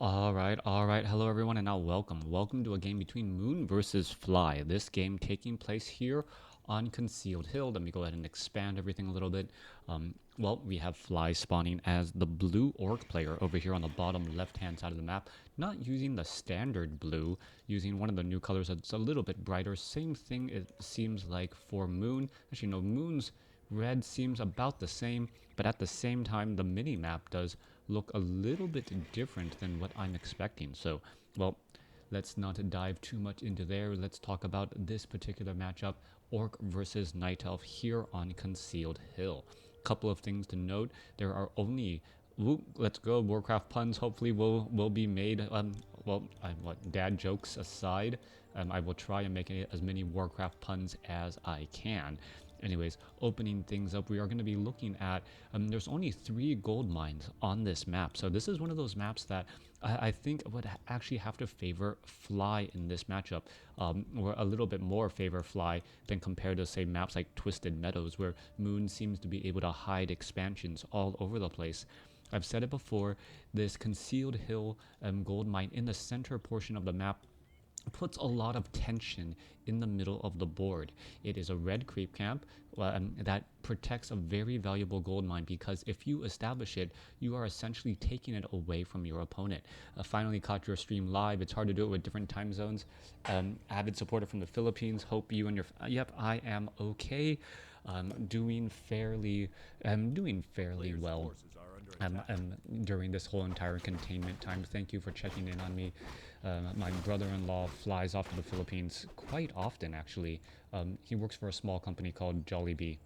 All right. Hello, everyone, and now welcome to a game between Moon versus Fly. This game taking place here on Concealed Hill. Let me go ahead and expand everything a little bit. Well, we have Fly spawning as the blue orc player over here on the bottom left-hand side of the map. Not using the standard blue, using one of the new colors that's a little bit brighter. Same thing it seems like for Moon. Actually, no, Moon's red seems about the same, but at the same time, the mini-map does look a little bit different than what I'm expecting. So, well, let's not dive too much into there. Let's talk about this particular matchup, Orc versus Night Elf here on Concealed Hill. Couple of things to note. There are only let's go WarCraft puns. Hopefully, will be made. Dad jokes aside, I will try and make as many WarCraft puns as I can. Anyways, opening things up, we are going to be looking at, there's only 3 gold mines on this map. So this is one of those maps that I think would actually have to favor Fly in this matchup, or a little bit more favor Fly than compared to, say, maps like Twisted Meadows, where Moon seems to be able to hide expansions all over the place. I've said it before, this Concealed Hill gold mine in the center portion of the map puts a lot of tension in the middle of the board. It is a red creep camp that protects a very valuable gold mine, because if you establish it, you are essentially taking it away from your opponent. Finally caught your stream live. It's hard to do it with different time zones. Avid supporter from the Philippines. Hope you and your... Yep, I am okay. Doing fairly well during this whole entire containment time. Thank you for checking in on me. My brother-in-law flies off to the Philippines quite often, actually. He works for a small company called Jollibee,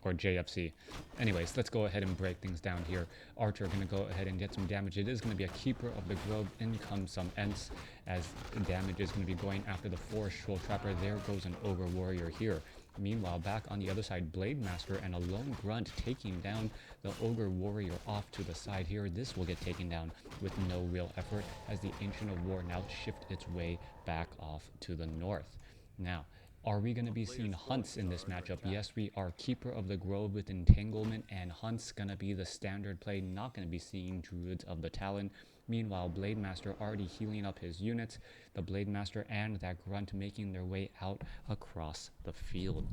or JFC. Anyways, let's go ahead and break things down here. Archer going to go ahead and get some damage. It is going to be a Keeper of the Grove. In comes some Ents, as damage is going to be going after the Forest Troll Trapper. There goes an Ogre Warrior here. Meanwhile, back on the other side, Blade Master and a lone grunt taking down the Ogre Warrior off to the side here. This will get taken down with no real effort, as the Ancient of War now shift its way back off to the north. Now, are we going to be seeing hunts in this matchup? Yes, we are. Keeper of the Grove with Entanglement and hunts going to be the standard play. Not going to be seeing Druids of the Talon. Meanwhile, Blade Master already healing up his units. The Blade Master and that grunt making their way out across the field.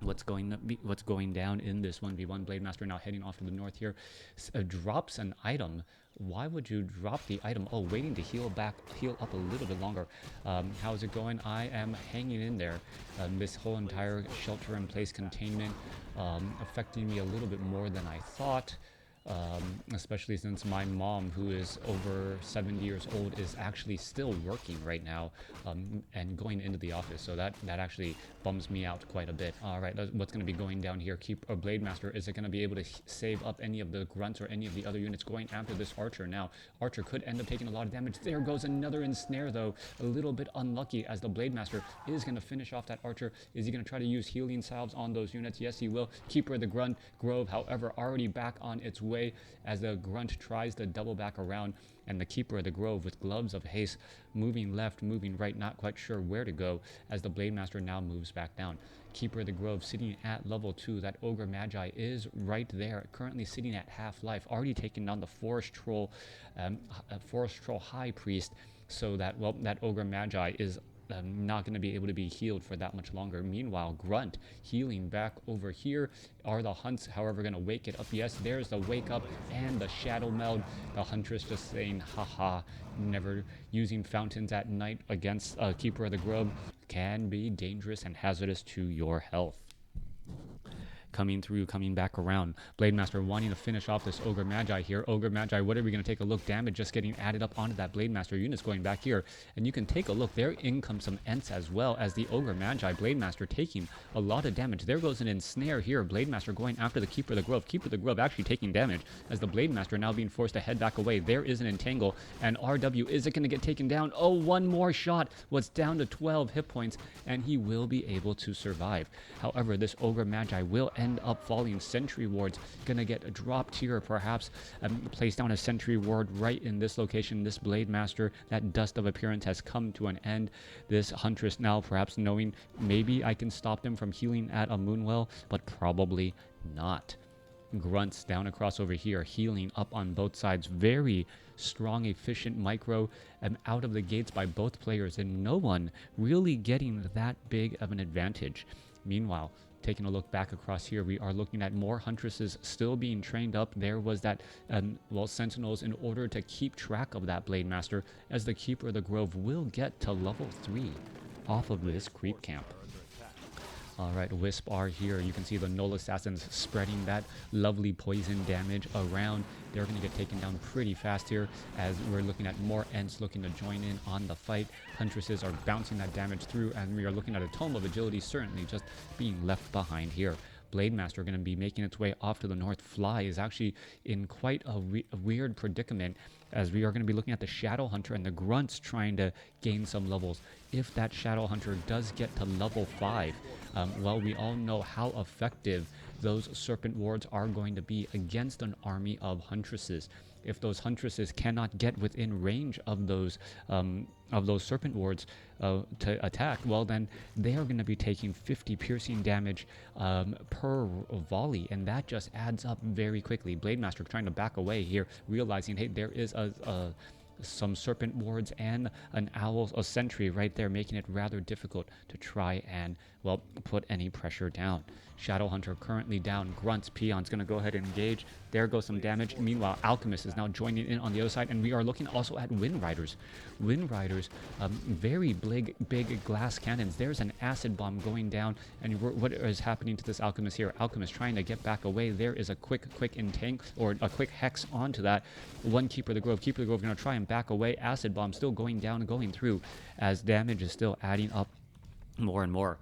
What's going down in this 1v1? Blade Master now heading off to the north here. Drops an item. Why would you drop the item? Oh, waiting to heal up a little bit longer. How's it going? I am hanging in there. This whole entire shelter-in-place containment affecting me a little bit more than I thought. Especially since my mom, who is over 70 years old, is actually still working right now, and going into the office. So that actually bums me out quite a bit. All right, what's going to be going down here? Blade Master, is it going to be able to save up any of the grunts or any of the other units going after this Archer? Now, Archer could end up taking a lot of damage. There goes another ensnare, though. A little bit unlucky, as the Blade Master is going to finish off that Archer. Is he going to try to use healing salves on those units? Yes, he will. Keeper of the Grove, however, already back on its way, as the grunt tries to double back around, and the Keeper of the Grove with gloves of haste, moving left, moving right, not quite sure where to go, as the Blade Master now moves back down. Keeper of the Grove sitting at level 2. That Ogre Magi is right there, currently sitting at half life, already taking down the Forest Troll High Priest, so that, well, that Ogre Magi is not going to be able to be healed for that much longer. Meanwhile, Grunt healing back over here. Are the hunts, however, going to wake it up? Yes, there's the wake up and the shadow meld. The Huntress just saying, haha, never using fountains at night against a Keeper of the Grove can be dangerous and hazardous to your health. Coming through, coming back around. Blade Master wanting to finish off this Ogre Magi here. Ogre Magi, what are we going to take a look? Damage just getting added up onto that Blade Master. Units going back here. And you can take a look. There in comes some Ents as well, as the Ogre Magi. Blade Master taking a lot of damage. There goes an ensnare here. Blade Master going after the Keeper of the Grove. Keeper of the Grove actually taking damage, as the Blade Master now being forced to head back away. There is an entangle. And RW, is it going to get taken down? Oh, one more shot. What's down to 12 hit points, and he will be able to survive. However, this Ogre Magi will end up falling. Sentry wards gonna get dropped here, perhaps place down a sentry ward right in this location. This Blade Master, that dust of appearance has come to an end. This Huntress now perhaps knowing maybe I can stop them from healing at a Moonwell, but probably not. Grunts down across over here, healing up on both sides. Very strong, efficient micro out of the gates by both players, and no one really getting that big of an advantage. Meanwhile, taking a look back across here, we are looking at more huntresses still being trained up. There was that, sentinels in order to keep track of that Blade Master, as the Keeper of the Grove will get to level 3 off of this creep camp. Alright, Wisp are here. You can see the Null Assassins spreading that lovely poison damage around. They're going to get taken down pretty fast here, as we're looking at more Ents looking to join in on the fight. Huntresses are bouncing that damage through, and we are looking at a Tome of Agility certainly just being left behind here. Blade Master going to be making its way off to the north. Fly is actually in quite a weird predicament, as we are going to be looking at the Shadow Hunter and the Grunts trying to gain some levels. If that Shadow Hunter does get to level 5, well, we all know how effective those Serpent Wards are going to be against an army of Huntresses. If those Huntresses cannot get within range of those Serpent Wards to attack, well, then they are going to be taking 50 piercing damage per volley, and that just adds up very quickly. Blade Master trying to back away here, realizing, hey, there is some Serpent Wards and an Owl, a Sentry right there, making it rather difficult to try and, well, put any pressure down. Shadow Hunter currently down. Grunts, Peon's going to go ahead and engage. There goes some damage. Meanwhile, Alchemist is now joining in on the other side, and we are looking also at Wind Riders. Wind Riders, very big glass cannons. There's an acid bomb going down, and what is happening to this Alchemist here? Alchemist trying to get back away. There is a quick entangle, or a quick hex onto that. One Keeper of the Grove. Keeper of the Grove going to try and back away. Acid bomb still going down and going through, as damage is still adding up more and more.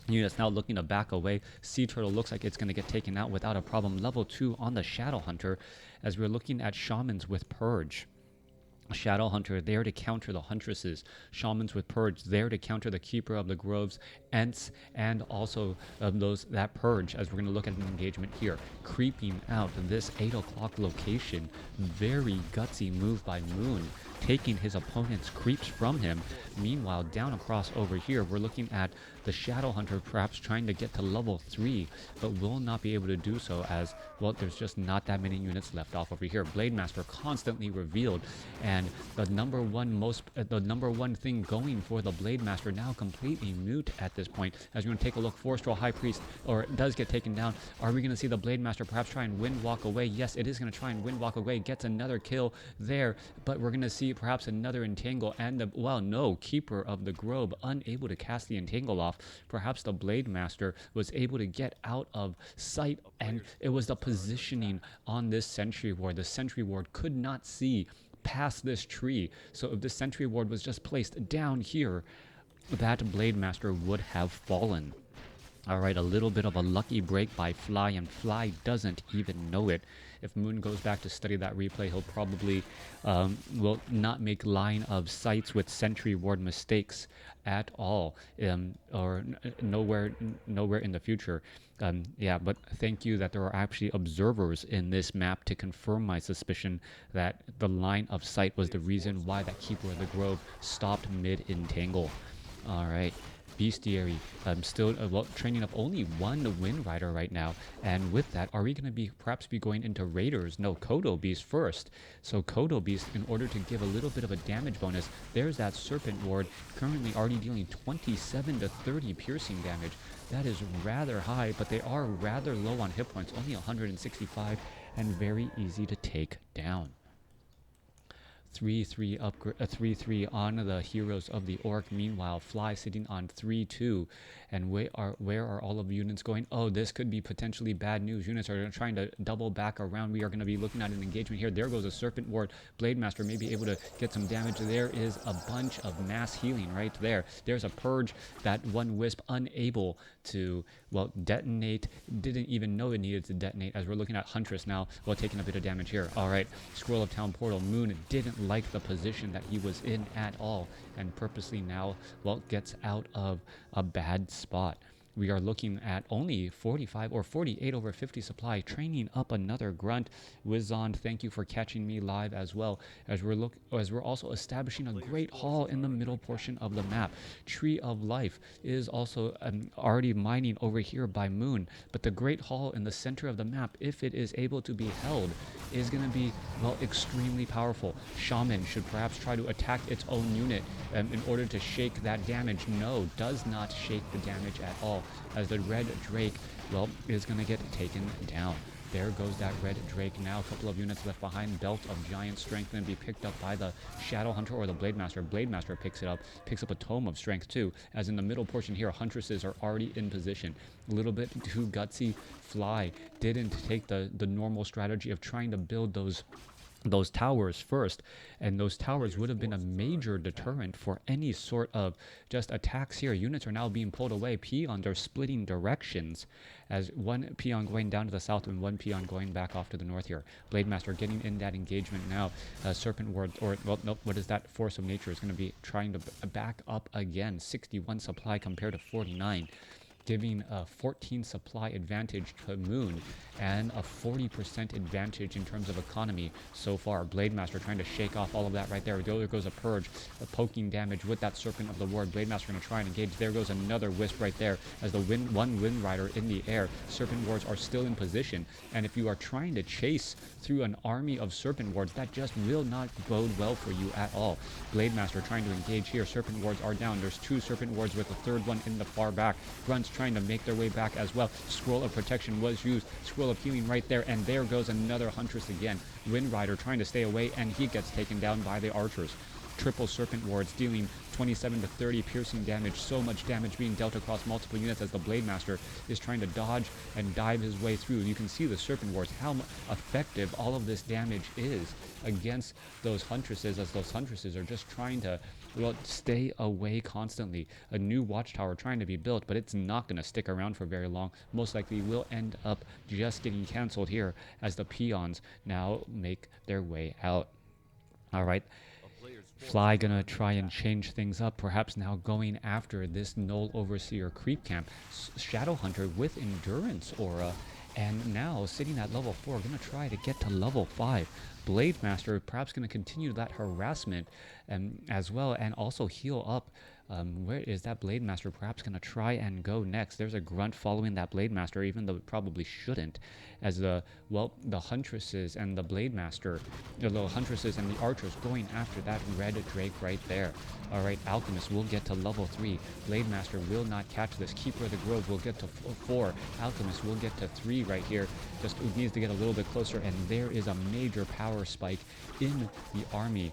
Units now looking to back away. Sea Turtle looks like it's going to get taken out without a problem. Level 2 on the Shadow Hunter, as we're looking at Shamans with Purge. Shadow Hunter there to counter the Huntresses. Shamans with Purge there to counter the Keeper of the Groves, Ents, and also that Purge, as we're going to look at an engagement here. Creeping out this 8 o'clock location. Very gutsy move by Moon, taking his opponent's creeps from him. Meanwhile, down across over here, we're looking at the Shadow Hunter perhaps trying to get to level 3, but will not be able to do so, as, well, there's just not that many units left off over here. Blade Master constantly revealed, and the number one thing going for the Blade Master now completely mute at this point. As we're going to take a look, Forestro High Priest, or it does get taken down. Are we going to see the Blade Master perhaps try and wind walk away? Yes, it is going to try and wind walk away. Gets another kill there, but we're going to see perhaps another entangle, and the, well, no, Keeper of the Grove unable to cast the entangle off. Perhaps the Blade Master was able to get out of sight, and it was the positioning on this Sentry Ward. The Sentry Ward could not see past this tree, so if the Sentry Ward was just placed down here, that Blade Master would have fallen. Alright, a little bit of a lucky break by Fly, and Fly doesn't even know it. If Moon goes back to study that replay, he'll probably will not make line of sights with Sentry Ward mistakes at all, or nowhere in the future. Yeah, but thank you that there are actually observers in this map to confirm my suspicion that the line of sight was the reason why that Keeper of the Grove stopped mid-entangle. Alright. Bestiary, still training up only one Wind Rider right now, and with that, are we going to perhaps be going into Raiders? No, Kodo Beast first. So Kodo Beast, in order to give a little bit of a damage bonus, there's that Serpent Ward currently already dealing 27 to 30 piercing damage. That is rather high, but they are rather low on hit points, only 165, and very easy to take down. 3-3 upgrade, 3-3 on the Heroes of the Orc. Meanwhile, Fly sitting on 3-2. And where are all of the units going? Oh, this could be potentially bad news. Units are trying to double back around. We are going to be looking at an engagement here. There goes a Serpent Ward. Blade Master may be able to get some damage. There is a bunch of mass healing right there. There's a Purge. That one Wisp unable to, well, detonate. Didn't even know it needed to detonate, as we're looking at Huntress now, well, taking a bit of damage here. All right, Scroll of Town Portal. Moon didn't like the position that he was in at all, and purposely now, well, gets out of a bad spot. we are looking at only 45 or 48 over 50 supply, training up another grunt. Wizond, thank you for catching me live as well, as we're also establishing a great hall in the middle portion of the map. Tree of Life is also already mining over here by Moon, but the great hall in the center of the map, if it is able to be held, is going to be, well, extremely powerful. Shaman should perhaps try to attack its own unit in order to shake that damage. No, does not shake the damage at all, as the red Drake, well, is going to get taken down. There goes that red Drake now. A couple of units left behind. Belt of Giant Strength going to be picked up by the Shadow Hunter or the Blade Master. Blade Master picks it up. Picks up a Tome of Strength too, as in the middle portion here, Huntresses are already in position. A little bit too gutsy. Fly didn't take the normal strategy of trying to build those towers first, and those towers would have been a major deterrent for any sort of just attacks here. Units are now being pulled away. Peons are splitting directions, as one peon going down to the south and one peon going back off to the north here. Blade Master getting in that engagement now. Serpent Ward, or well, nope, what is that? Force of Nature is going to be trying to back up again. 61 supply compared to 49. Giving a 14 supply advantage to Moon and a 40% advantage in terms of economy so far. Blade Master trying to shake off all of that right there. There goes a Purge, a poking damage with that Serpent of the Ward. Blade Master going to try and engage. There goes another Wisp right there as the one Wind Rider in the air. Serpent Wards are still in position, and if you are trying to chase through an army of Serpent Wards, that just will not bode well for you at all. Blade Master trying to engage here. Serpent Wards are down. There's 2 Serpent Wards with the 3rd one in the far back. Grunts trying to make their way back as well. Scroll of Protection was used. Scroll of Healing right there, and there goes another Huntress again. Wind Rider trying to stay away, and he gets taken down by the archers. Triple Serpent Wards dealing 27 to 30 piercing damage. So much damage being dealt across multiple units as the Blade Master is trying to dodge and dive his way through. You can see the Serpent Wards, how effective all of this damage is against those Huntresses, as those Huntresses are just trying to, well, stay away constantly. A new watchtower trying to be built, but it's not going to stick around for very long. Most likely will end up just getting cancelled here as the peons now make their way out. All right. Fly gonna try and change things up, perhaps now going after this Null Overseer creep camp. Shadow Hunter with Endurance Aura, and now sitting at level 4, gonna try to get to level 5. Blade Master perhaps gonna continue that harassment as well, and also heal up. Where is that Blade Master perhaps going to try and go next? There's a grunt following that Blade Master, even though it probably shouldn't, as the Huntresses and the Blade Master, the little Huntresses and the archers going after that red Drake right there. All right, Alchemist will get to level 3. Blade Master will not catch this. Keeper of the Grove will get to 4. Alchemist will get to 3 right here. Just needs to get a little bit closer, and there is a major power spike in the army,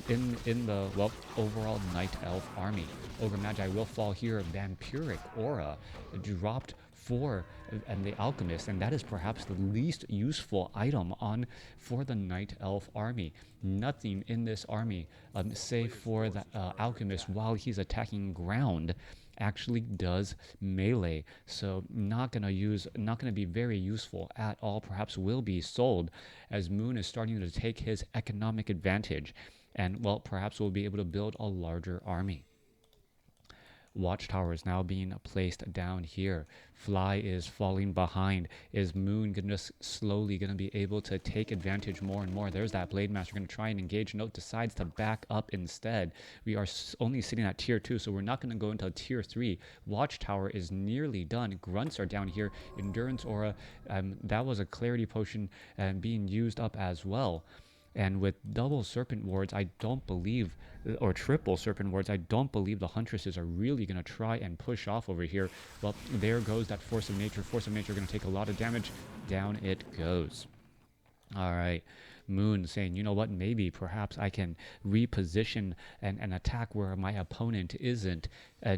in the, well, overall Night Elf army. Ogre Magi will fall here. Vampiric Aura dropped for and the Alchemist, and that is perhaps the least useful item for the Night Elf army. Nothing in this army, save for the Alchemist while he's attacking ground, actually does melee, so not gonna be very useful at all. Perhaps will be sold, as Moon is starting to take his economic advantage, and well, perhaps we'll be able to build a larger army. Watchtower is now being placed down here. Fly is falling behind. Is Moon slowly gonna be able to take advantage more and more? There's that Blade Master gonna try and engage. Note decides to back up instead. We are only sitting at tier 2, so we're not gonna go into tier 3. Watchtower is nearly done. Grunts are down here. Endurance Aura, that was a Clarity Potion being used up as well. And with double Serpent Wards, I don't believe, or triple Serpent Wards, I don't believe the Huntresses are really going to try and push off over here. Well, there goes that Force of Nature. Force of Nature going to take a lot of damage. Down it goes. All right. Moon saying, you know what, maybe perhaps I can reposition and attack where my opponent isn't,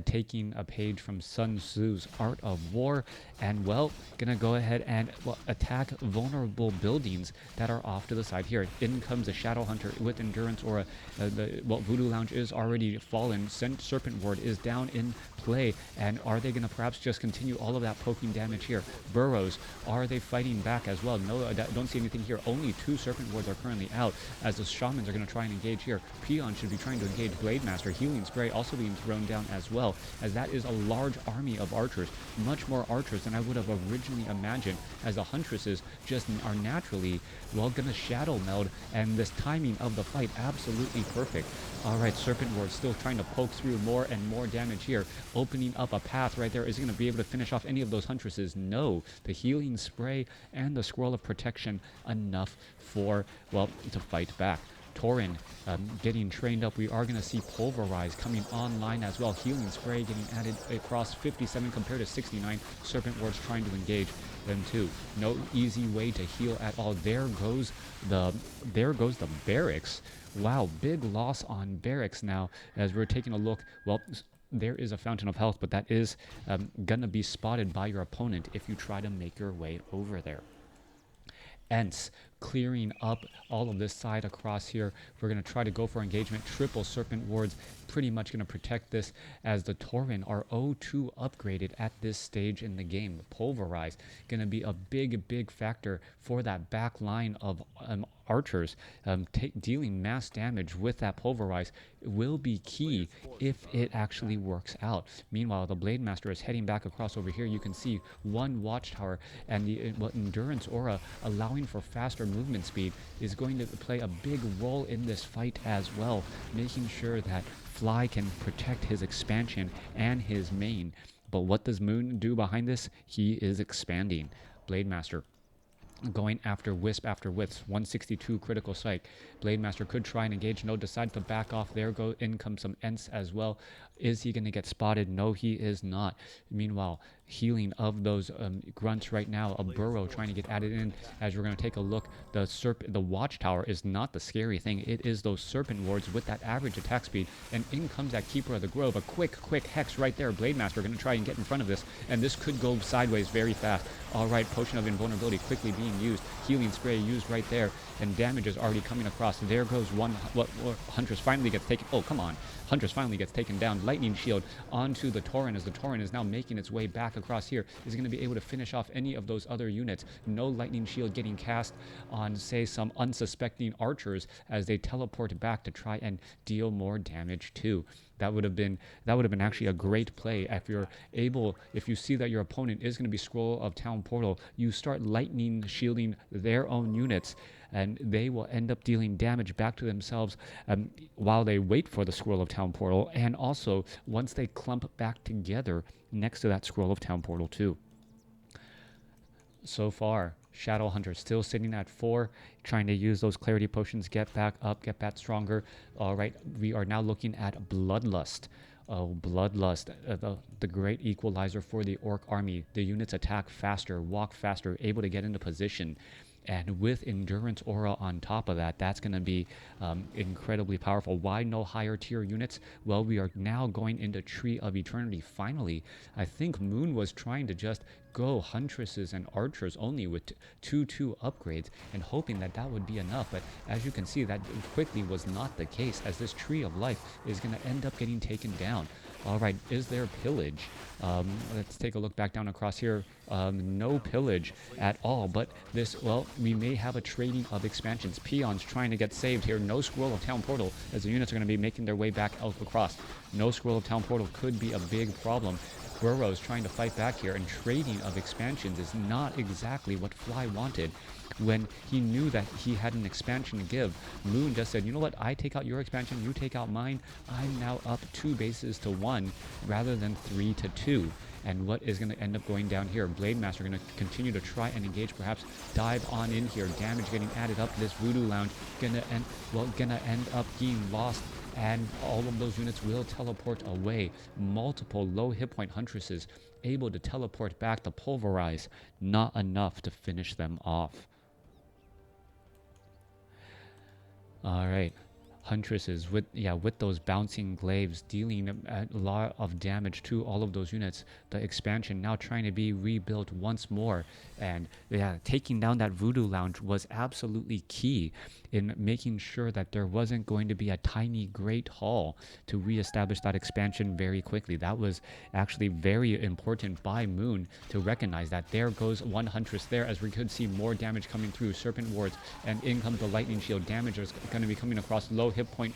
taking a page from Sun Tzu's Art of War, and well, gonna go ahead and attack vulnerable buildings that are off to the side here. In comes the Shadow Hunter with Endurance Aura. Voodoo Lounge is already fallen. Serpent Ward is down in play, and are they gonna perhaps just continue all of that poking damage here? Burrows, are they fighting back as well? No, I don't see anything here. Only 2 Serpent wards are currently out, as the shamans are going to try and engage here. Peon should be trying to engage Blade Master. Healing Spray also being thrown down as well, as that is a large army of archers. Much more archers than I would have originally imagined, as the Huntresses just are naturally, well, going to shadow meld, and this timing of the fight absolutely perfect. Alright, Serpent Ward still trying to poke through more and more damage here, opening up a path right there. Is he going to be able to finish off any of those Huntresses? No. The Healing Spray and the Scroll of Protection enough for, well, to fight back. Tauren getting trained up. We are going to see Pulverize coming online as well. Healing Spray getting added across 57 compared to 69. Serpent Ward's trying to engage them too. No easy way to heal at all. There goes the barracks. Wow, big loss on barracks now as we're taking a look. Well, there is a Fountain of Health, but that is gonna be spotted by your opponent if you try to make your way over there. Ents clearing up all of this side across here. We're going to try to go for engagement. Triple Serpent Wards pretty much going to protect this, as the Tauren are 0-2 upgraded at this stage in the game. Pulverize going to be a big factor for that back line of archers. Dealing mass damage with that Pulverize will be key if it actually works out. Meanwhile, the Blade Master is heading back across over here. You can see one watchtower, and the Endurance Aura allowing for faster movement speed is going to play a big role in this fight as well, making sure that Fly can protect his expansion and his main. But what does Moon do behind this? He is expanding. Blade Master going after Wisp after Wisp. 162 critical strike. Blade Master could try and engage. No, decides to back off. There in comes some Ents as well. Is he going to get spotted? No, he is not. Meanwhile, healing of those grunts right now. A burrow trying to get added in. As we're going to take a look, the watchtower is not the scary thing. It is those Serpent Wards with that average attack speed. And in comes that Keeper of the Grove. A quick hex right there. Blade Master going to try and get in front of this, and this could go sideways very fast. All right, Potion of Invulnerability quickly being used. Healing Spray used right there, and damage is already coming across. There goes one. Huntress finally gets taken. Oh, come on. Huntress finally gets taken down. Lightning Shield onto the Tauren, as the Tauren is now making its way back across here. Is going to be able to finish off any of those other units. No Lightning Shield getting cast on, say, some unsuspecting archers as they teleport back to try and deal more damage too. That would have been actually a great play. If you see that your opponent is going to be Scroll of Town Portal, you start lightning shielding their own units, and they will end up dealing damage back to themselves while they wait for the Scroll of Town Portal, and also once they clump back together next to that Scroll of Town Portal too. So far, Shadowhunter still sitting at 4, trying to use those Clarity Potions, get back up, get back stronger. All right, we are now looking at Bloodlust. Oh, Bloodlust, the great equalizer for the Orc army. The units attack faster, walk faster, able to get into position. And with Endurance Aura on top of that, that's going to be incredibly powerful. Why no higher tier units? Well, we are now going into Tree of Eternity. Finally, I think Moon was trying to just go Huntresses and Archers only with 2-2 upgrades and hoping that that would be enough. But as you can see, that quickly was not the case, as this Tree of Life is going to end up getting taken down. All right, is there pillage? Let's take a look back down across here. No pillage at all, but this, well, we may have a trading of expansions. Peons trying to get saved here. No Scroll of Town Portal, as the units are going to be making their way back out across. No Scroll of Town Portal could be a big problem. Burrow's trying to fight back here, and trading of expansions is not exactly what Fly wanted. When he knew that he had an expansion to give, Moon just said, you know what, I take out your expansion, you take out mine. I'm now up 2 bases to 1 rather than 3 to 2. And what is going to end up going down here? Blade Master going to continue to try and engage, perhaps dive on in here. Damage getting added up. This Voodoo Lounge gonna end up being lost, and all of those units will teleport away. Multiple low hit point Huntresses able to teleport back to Pulverize. Not enough to finish them off. All right. Huntresses with those bouncing glaives dealing a lot of damage to all of those units. The expansion now trying to be rebuilt once more, and yeah, taking down that voodoo lounge was absolutely key in making sure that there wasn't going to be a tiny great hall to reestablish that expansion very quickly. That was actually very important by Moon to recognize that. There goes one Huntress there, as we could see more damage coming through. Serpent wards, and in comes the lightning shield. Damage is going to be coming across. Low hit point,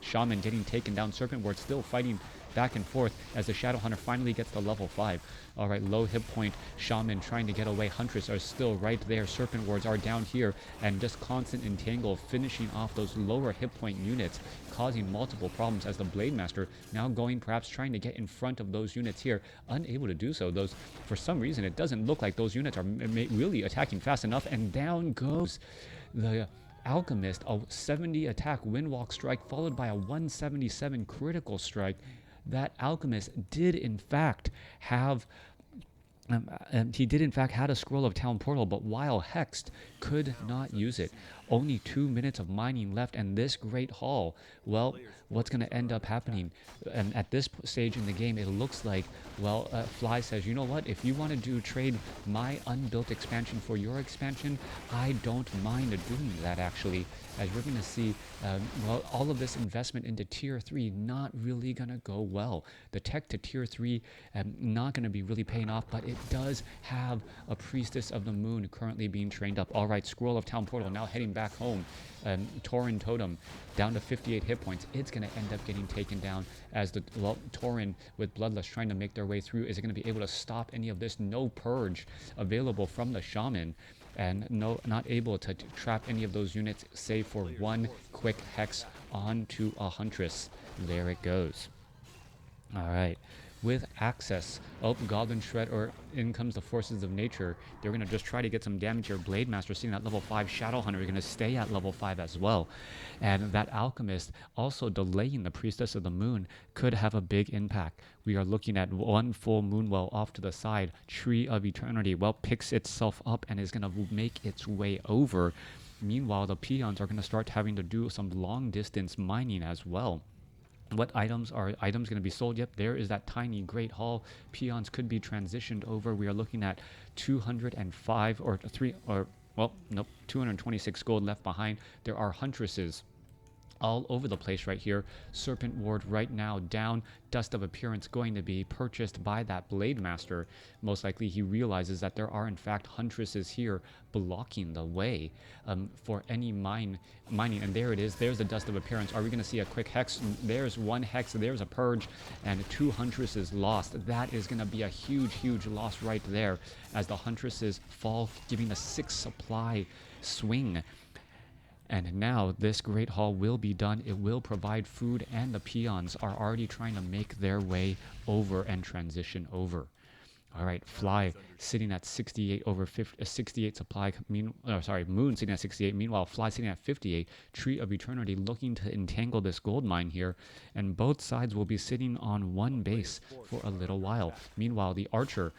Shaman getting taken down. Serpent ward still fighting back and forth as the Shadow Hunter finally gets to level 5. All right, low hit point Shaman trying to get away. Huntress are still right there. Serpent wards are down here, and just constant entangle finishing off those lower hit point units, causing multiple problems as the Blade Master now going perhaps trying to get in front of those units here, unable to do so. Those, for some reason, it doesn't look like those units are really attacking fast enough, and down goes the Alchemist. A 70 attack Windwalk strike followed by a 177 critical strike. That Alchemist did in fact have he did in fact had a scroll of Town Portal, but while hexed, could not use it. Only 2 minutes of mining left, and this Great Hall, well, what's going to end up happening? And at this stage in the game, it looks like, well, Fly says, you know what, if you want to trade my unbuilt expansion for your expansion, I don't mind doing that, actually, as we're going to see, well, all of this investment into Tier 3 not really going to go well. The tech to Tier 3 not going to be really paying off, but it does have a Priestess of the Moon currently being trained up. All right, Scroll of Town Portal now heading back home. Tauren Totem down to 58 hit points. It's going to end up getting taken down as the Tauren with Bloodlust trying to make their way through. Is it going to be able to stop any of this? No purge available from the Shaman, and not able to trap any of those units save for one quick hex onto a Huntress. There it goes. All right. With access, Goblin Shred, or in comes the Forces of Nature. They're going to just try to get some damage here. Blade Master sitting at level 5. Shadow Hunter is going to stay at level 5 as well. And that Alchemist also delaying the Priestess of the Moon could have a big impact. We are looking at one full Moonwell off to the side. Tree of Eternity, well, picks itself up and is going to make its way over. Meanwhile, the peons are going to start having to do some long distance mining as well. What items are going to be sold? Yep, there is that tiny Great Hall. Peons could be transitioned over. We are looking at 205 or 3 or well, nope, 226 gold left behind. There are Huntresses all over the place right here. Serpent Ward right now down. Dust of Appearance going to be purchased by that Blade Master. Most likely he realizes that there are in fact Huntresses here blocking the way for any mining. And there it is. There's the Dust of Appearance. Are we going to see a quick hex? There's one hex. There's a purge, and 2 Huntresses lost. That is going to be a huge loss right there as the Huntresses fall, giving a 6 supply swing. And now this Great Hall will be done. It will provide food, and the peons are already trying to make their way over and transition over. All right, Fly sitting at 68 over 50, 68 supply. Moon sitting at 68. Meanwhile, Fly sitting at 58. Tree of Eternity looking to entangle this gold mine here, and both sides will be sitting on one base for a little while. Meanwhile, the Archer,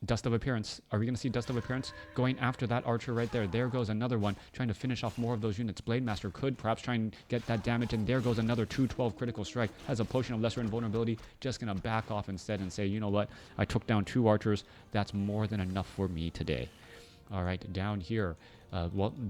Dust of Appearance. Are we going to see Dust of Appearance going after that Archer right there? There goes another one trying to finish off more of those units. Blade Master could perhaps try and get that damage, and there goes another 212 critical strike. Has a Potion of Lesser Invulnerability. Just going to back off instead and say, you know what? I took down 2 Archers. That's more than enough for me today. All right, down here.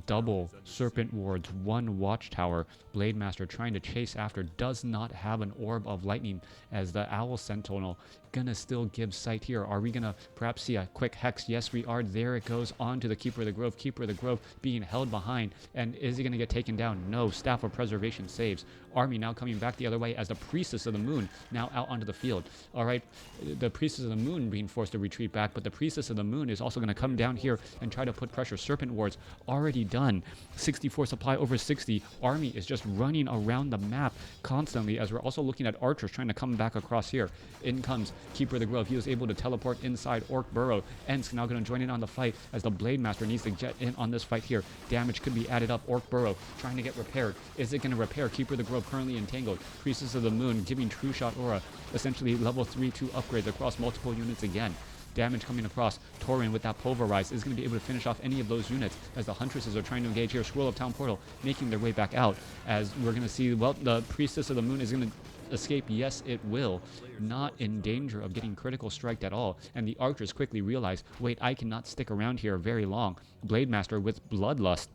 Double Serpent Wards, 1 Watchtower. Blade Master trying to chase after, does not have an Orb of Lightning, as the Owl Sentinel gonna still give sight here. Are we gonna perhaps see a quick hex? Yes, we are. There it goes on to the Keeper of the Grove. Keeper of the Grove being held behind, and is he gonna get taken down? No. Staff of Preservation saves. Army now coming back the other way as the Priestess of the Moon now out onto the field. All right, the Priestess of the Moon being forced to retreat back, but the Priestess of the Moon is also gonna come down here and try to put pressure. Serpent Wards already done. 64 supply over 60. Army is just running around the map constantly, as we're also looking at Archers trying to come back across here. In comes Keeper of the Grove. He was able to teleport inside Orc Burrow. Ent's now going to join in on the fight as the Blade Master needs to get in on this fight here. Damage could be added up. Orc Burrow trying to get repaired. Is it going to repair? Keeper of the Grove currently entangled. Priestess of the Moon giving True Shot Aura. Essentially level 3-2 upgrades across multiple units again. Damage coming across. Torin with that Pulverize is going to be able to finish off any of those units as the Huntresses are trying to engage here. Scroll of Town Portal making their way back out as we're going to see, well, the Priestess of the Moon is going to escape. Yes, it will. Not in danger of getting critical striked at all. And the archers quickly realize, wait, I cannot stick around here very long. Blademaster with Bloodlust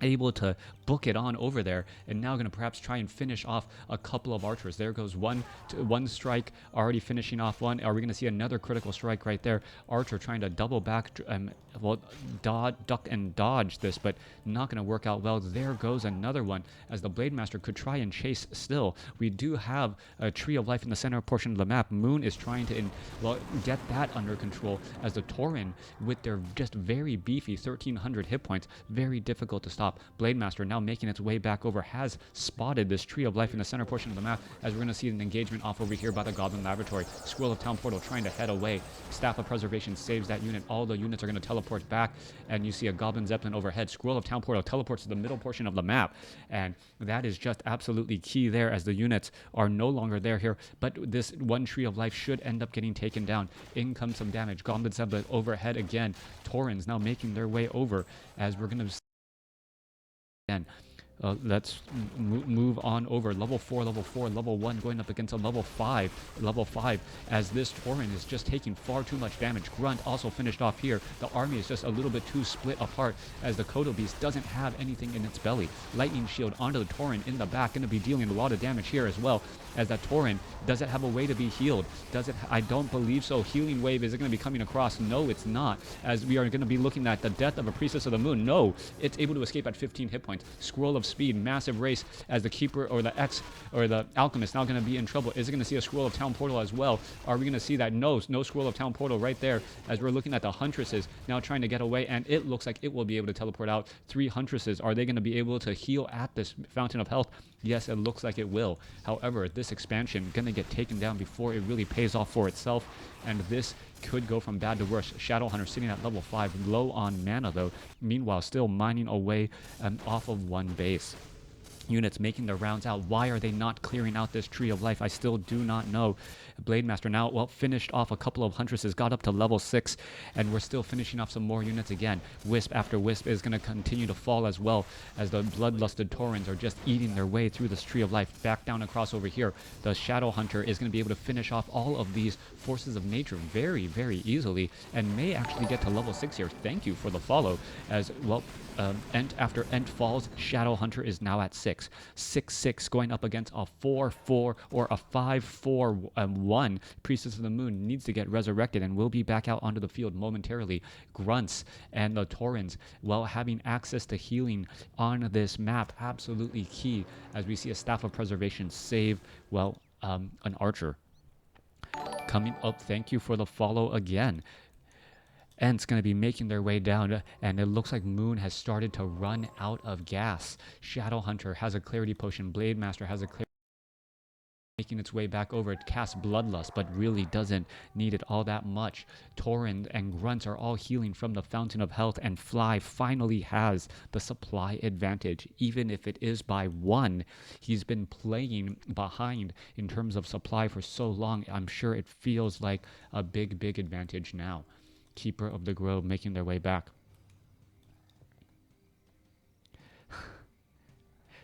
able to book it on over there, and now going to perhaps try and finish off a couple of archers. There goes one strike, already finishing off one. Are we going to see another critical strike right there? Archer trying to double back, well, duck and dodge this, but not going to work out well. There goes another one as the Blademaster could try and chase still. We do have a Tree of Life in the center portion of the map. Moon is trying to get that under control as the Tauren with their just very beefy 1300 hit points, very difficult to stop. Blademaster now making its way back over, has spotted this Tree of Life in the center portion of the map as we're going to see an engagement off over here by the Goblin Laboratory. Scroll of Town Portal trying to head away. Staff of Preservation saves that unit. All the units are going to teleport back, and you see a Goblin Zeppelin overhead. Scroll of Town Portal teleports to the middle portion of the map, and that is just absolutely key there as the units are no longer there here, but this one Tree of Life should end up getting taken down. In comes some damage. Goblin Zeppelin overhead again. Taurens now making their way over as we're going to again. Let's move on over. Level 4, level 1 going up against a level 5, as this Tauren is just taking far too much damage. Grunt also finished off here. The army is just a little bit too split apart as the Kodo Beast doesn't have anything in its belly. Lightning Shield onto the Tauren in the back, going to be dealing a lot of damage here as well, as that Tauren doesn't have a way to be healed. Does it? I don't believe so. Healing Wave, is it going to be coming across? No, it's not, as we are going to be looking at the death of a Priestess of the Moon. No, it's able to escape at 15 hit points. Scroll of Speed, massive race as the Keeper or the Alchemist now going to be in trouble. Is it going to see a Scroll of Town Portal as well? Are we going to see that? No Scroll of Town Portal right there as we're looking at the Huntresses now trying to get away, and it looks like it will be able to teleport out 3 Huntresses. Are they going to be able to heal at this Fountain of Health? Yes, it looks like it will. However, this expansion going to get taken down before it really pays off for itself, and this could go from bad to worse. Shadowhunter sitting at level 5, low on mana though, meanwhile still mining away off of one base. Units making their rounds out. Why are they not clearing out this Tree of Life? I still do not know. Blademaster now, well, finished off a couple of Huntresses, got up to level 6, and we're still finishing off some more units again. Wisp after Wisp is going to continue to fall as well, as the Bloodlusted Taurens are just eating their way through this Tree of Life. Back down across over here, the Shadowhunter is going to be able to finish off all of these Forces of Nature very, very easily, and may actually get to level 6 here. Thank you for the follow, as well. Ent after Ent falls, Shadowhunter is now at 6. 6/6 going up against a 4/4 or a 5/4/1. Priestess of the Moon needs to get resurrected and will be back out onto the field momentarily. Grunts and the Taurens, well, having access to healing on this map, absolutely key, as we see a Staff of Preservation save, well, an Archer. Coming up, thank you for the follow again. Ents going to be making their way down, and it looks like Moon has started to run out of gas. Shadowhunter has a Clarity Potion. Blademaster has a Clarity, making its way back over. It casts Bloodlust, but really doesn't need it all that much. Tauren and Grunts are all healing from the Fountain of Health, and Fly finally has the supply advantage. Even if it is by 1, he's been playing behind in terms of supply for so long. I'm sure it feels like a big, big advantage now. Keeper of the Grove making their way back.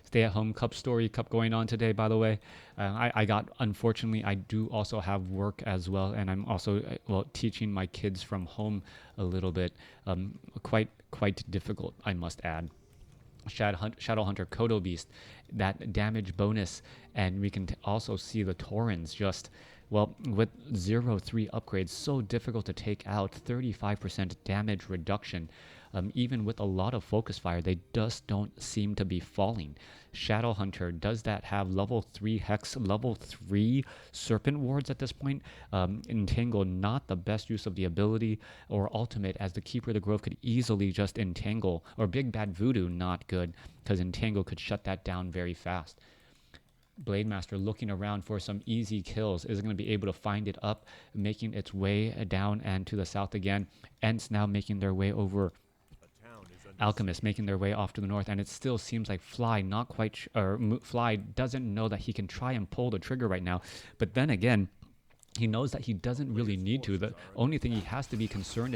Stay-at-home cup going on today, by the way. Unfortunately, I do also have work as well, and I'm also, teaching my kids from home a little bit. Quite difficult, I must add. Shadowhunter Kodo Beast, that damage bonus, and we can also see the Taurens just, well, with 0-3 upgrades, so difficult to take out. 35% damage reduction. Even with a lot of focus fire, they just don't seem to be falling. Shadowhunter, does that have level 3 Hex, level 3 Serpent Wards at this point? Entangle, not the best use of the ability, or Ultimate, as the Keeper of the Grove could easily just entangle, or Big Bad Voodoo, not good, because entangle could shut that down very fast. Blademaster looking around for some easy kills, is going to be able to find it up, making its way down and to the south again. Ents now making their way over. Alchemists making their way off to the north, and it still seems like Fly Fly doesn't know that he can try and pull the trigger right now. But then again, He knows that he doesn't really need to. The only thing he has to be concerned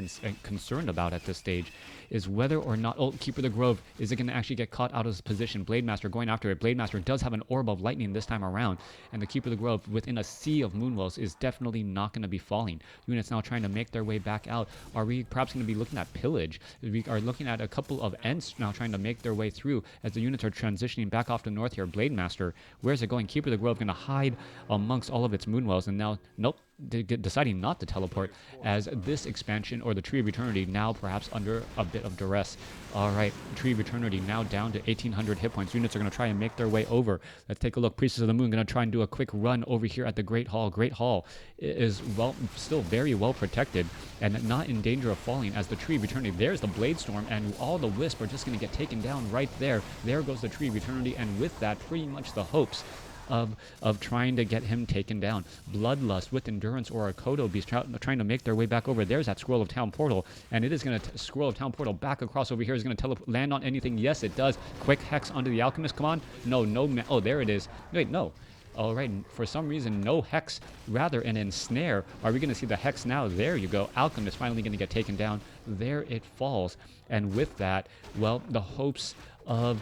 about at this stage is whether or not, oh, Keeper of the Grove, is it going to actually get caught out of his position? Blade Master going after it. Blade Master does have an Orb of Lightning this time around, and the Keeper of the Grove within a sea of Moonwells is definitely not going to be falling. Units now trying to make their way back out. Are we perhaps going to be looking at Pillage? We are looking at a couple of Ents now trying to make their way through as the units are transitioning back off to north here. Blade Master, where's it going? Keeper of the Grove going to hide amongst all of its Moonwells, and now, nope, deciding not to teleport, as this expansion, or the Tree of Eternity, now perhaps under a bit of duress. All right, Tree of Eternity now down to 1,800 hit points. Units are going to try and make their way over. Let's take a look. Priestess of the Moon going to try and do a quick run over here at the Great Hall. Great Hall is, well, still very well protected and not in danger of falling, as the Tree of Eternity, there's the Blade Storm, and all the Wisp are just going to get taken down right there. There goes the Tree of Eternity, and with that, pretty much the hopes of trying to get him taken down. Bloodlust with Endurance or a Kodo Beast trying to make their way back over. There's that Scroll of Town Portal, and it is going to Scroll of Town Portal back across over here. Is going to land on anything? Yes, it does. Quick Hex onto the Alchemist. Come on. No. Oh, there it is. Wait, no. All right, for some reason, no Hex, rather an Ensnare. Are we going to see the Hex now? There you go. Alchemist finally going to get taken down. There it falls. And with that, well, the hopes of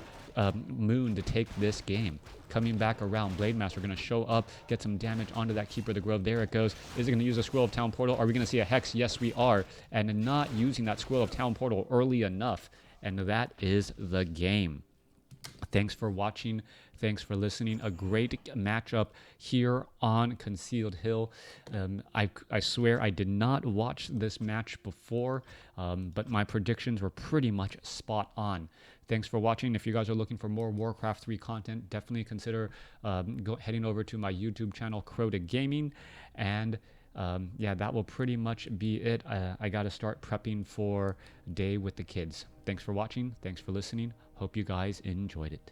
Moon to take this game coming back around. Blade Master going to show up, get some damage onto that Keeper of the Grove. There it goes. Is it going to use a Scroll of Town Portal? Are we going to see a Hex? Yes, we are. And not using that Scroll of Town Portal early enough. And that is the game. Thanks for watching. Thanks for listening. A great matchup here on Concealed Hill. I swear I did not watch this match before, but my predictions were pretty much spot on. Thanks for watching. If you guys are looking for more Warcraft 3 content, definitely consider heading over to my YouTube channel, Crota Gaming. And yeah, that will pretty much be it. I got to start prepping for day with the kids. Thanks for watching. Thanks for listening. Hope you guys enjoyed it.